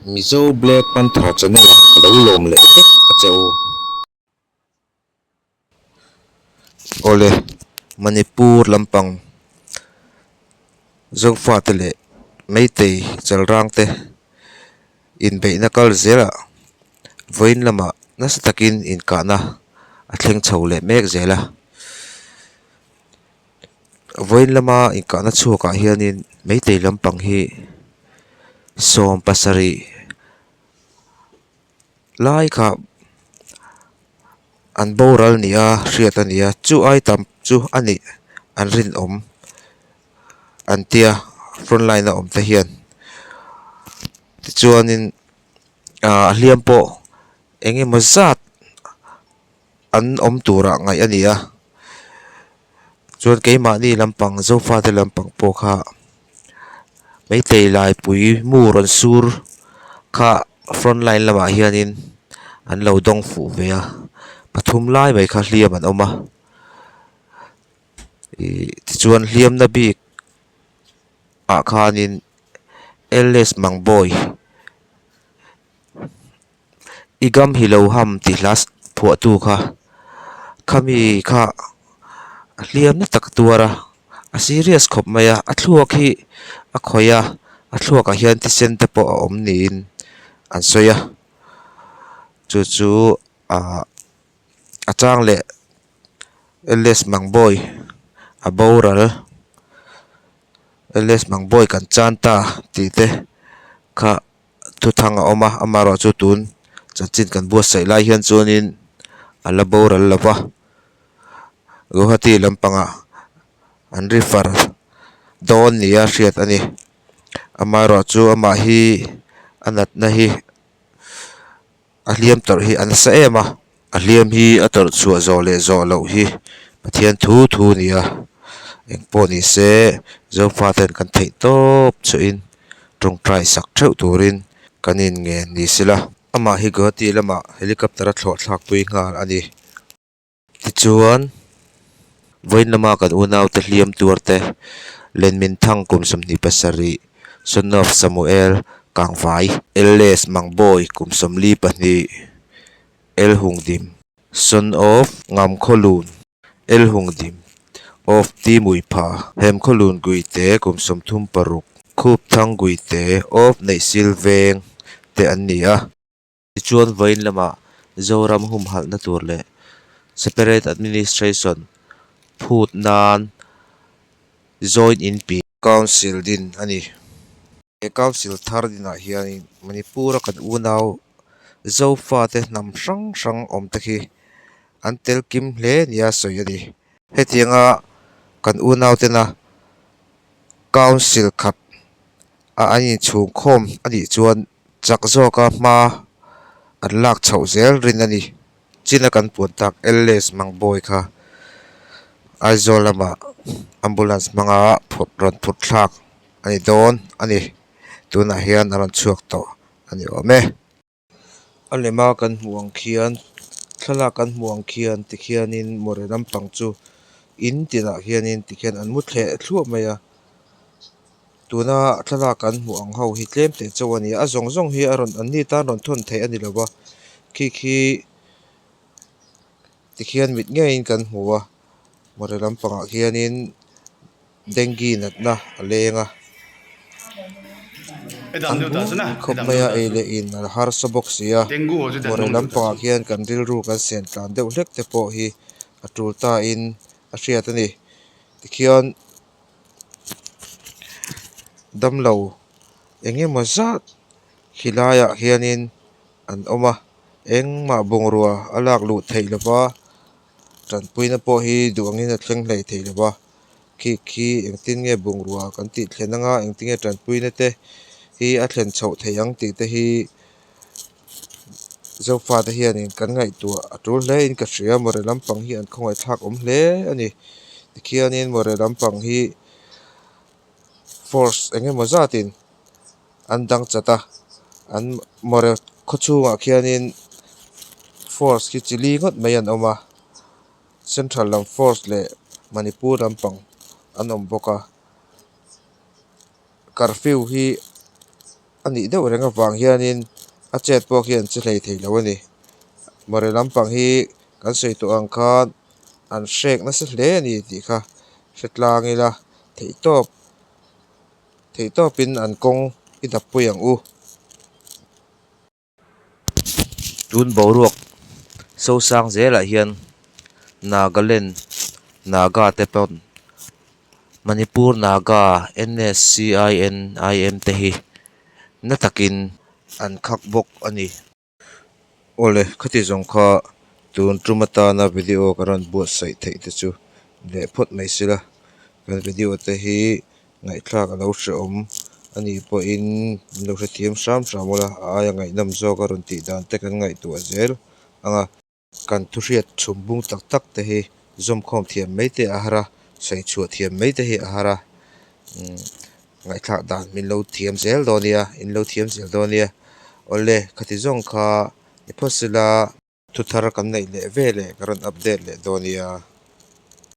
mizo black pan thọ chân này đâu lồm lệ tết châu ole Manipur lampang zong fa te le mei te chal rang te in be na kal zela voin lama nasatakin in kana athleng chho le mek zela voin lama in kana chuka hianin mei te lampang hi som pasari lai kha an boral nia hriat ania chu ai tam chu ani an rin om an tia frontline om te hian ti chuanin hliam po enge mazat an om tura ngai ania chuan keima ni lampang zofa te lampang po kha mei te lai pui mu ron sur kha frontline lama hianin an lo dong fu ve a pathum lai mai kha hliam an oma ti chuan hliam na bik a khanin ls mangboy igam hilo ham ti hlas phuah tu kha khami kha hliam na tak tuara a serious khop maya a thluak hi a khoya a thluak a hian ti sen te po a om niin an soya chu a chang le ls mangboy a boral ls mangboy kan chanta ti te kha thu thang a oma amaro chu tun chachin kan bua sai lai hian chuanin ala boral lova guwahati lampanga an rifar don nia hriat ani amaro chu ama hi anat na hi a hliam tor hi an sa ema a hliam hi a tor chu zo le zo lo hi pathian thu nia engpo ni se zo faten kan thei top chu in trong trai sak theu turin kanin nge ni sila ama hi guwahati lama helicopter a thlo thlak pui ngal ani ti chuan voin lama kan unaw te hliam turte lenmin thang kum somni pasari son of samuel kangvai ls mangboy kum somli pahni el hungdim son of ngam kholun el hungdim of ti muipha hem kholun guite kum som thum paruk khup thang guite of nei silveng te ania chuan voin lama zoram hum hal na tur le separate administration phut nan join in pi council din ani e council thar dina hian manipur kan unaw zofa te nam sang om te khi antel kim hle nia soi ani hetianga kan unaw te na council khat a ani chung khom ani chuan chak zoka ma an lak chho zel rin ani china kan puan tak ls mangboy kha aizolama ambulance manga ron phut thlak ani don ani tuna hian aron chuak to ani ome alema kan muang khian thlalak kan muang khian tikhianin more lampang chu in tina hianin tikhian an mu thle thluap mai a tuna thlalak kan muang ho hi tlem te chawani a zong hi aron an ni tan ron thon thei ani lowa khi tikhian mit nge in kan hmuwa more lampang hianin dengue natna alenga khop maya ele in har sobok sia more lampang hian kan ril ru kan sen tlan deuh hlek te po hi atul ta in a hriat ani tikhian damlo enge mazat khilaya hianin an oma engma bungrua alak lu thei lova tran puina po hi duangin a thleng hlei thei lova khi engtin nge bungrua kan ti thlenanga engtinge tran puina te hi a thlen chho theiang ti te hi zofa te hian in kan ngai tu atul hle in ka hria more lampang hi an khongai thak om hle ani tikhianin more lampang hi force enge mazatin an dang chata an more khochunga khianin force ki chili ngot mai an oma central lam force le manipur lampang an om boka curfew hi ani deuh renga wang hianin a chat pawh hian chi hlei theilo ani mare lampang hi kan sawi tawh ang khan an shrek nasa hle ani tih kha hretlangila theitawpin an kawng i dap pui ang u tun boruak so sang zelah hian Nagaland Naga te pawh Manipur Naga NSCINIM te hi na takin an khak bawk ani ole khati zawng kha tun tumata na video karon buat sai thei te chu le phot mai sila kan video te hi ngai thlak alo hre awm ani pawh in lo hre thiam hram hram ola aya ngai nam zawk a rawn tih dan te kan ngai tuah zel anga kan thuhriat thum bung tak tak te hi zawm khawm thiam mai te a har a sei chhuat thiam mai te hi a har a ngai thlak dan min lo thiam zel dawn nia in lo thiam zel dawn nia ole khati zawng kha mi pawh sila thuthar kan neih leh ve leh ka rawn update leh dawn nia